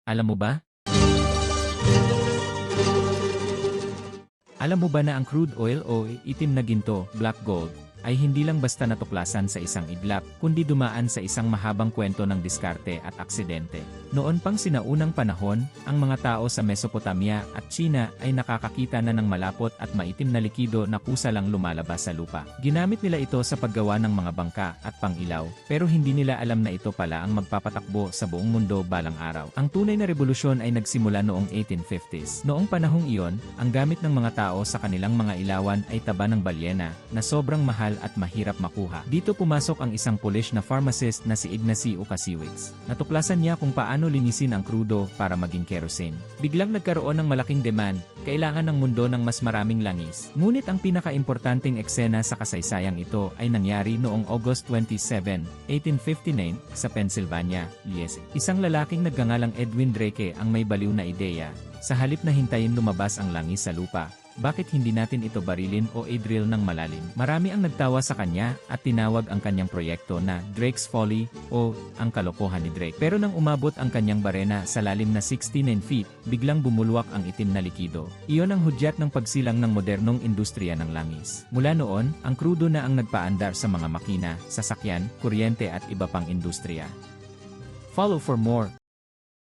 Alam mo ba? Alam mo ba na ang crude oil o itim na ginto, black gold, ay hindi lang basta natuklasan sa isang iglap, kundi dumaan sa isang mahabang kwento ng diskarte at aksidente. Noon pang sinaunang panahon, ang mga tao sa Mesopotamia at China ay nakakakita na ng malapot at maitim na likido na kusa lang lumalabas sa lupa. Ginamit nila ito sa paggawa ng mga bangka at pangilaw, pero hindi nila alam na ito pala ang magpapatakbo sa buong mundo balang araw. Ang tunay na revolusyon ay nagsimula noong 1850s. Noong panahong iyon, ang gamit ng mga tao sa kanilang mga ilawan ay taba ng balyena, na sobrang mahal at mahirap makuha. Dito pumasok ang isang Polish na pharmacist na si Ignacy Łukasiewicz. Natuklasan niya kung paano linisin ang krudo para maging kerosene. Biglang nagkaroon ng malaking demand, kailangan ng mundo ng mas maraming langis. Ngunit ang pinaka-importanting eksena sa kasaysayang ito ay nangyari noong August 27, 1859, sa Pennsylvania, USA. Isang lalaking nagngangalang Edwin Drake ang may baliw na ideya. Sa halip na hintayin lumabas ang langis sa lupa, bakit hindi natin ito barilin o i-drill ng malalim? Marami ang nagtawa sa kanya at tinawag ang kanyang proyekto na Drake's Folly o ang kalokohan ni Drake. Pero nang umabot ang kanyang barena sa lalim na 69 feet, biglang bumulwak ang itim na likido. Iyon ang hudyat ng pagsilang ng modernong industriya ng langis. Mula noon, ang krudo na ang nagpaandar sa mga makina, sasakyan, kuryente at iba pang industriya. Follow for more.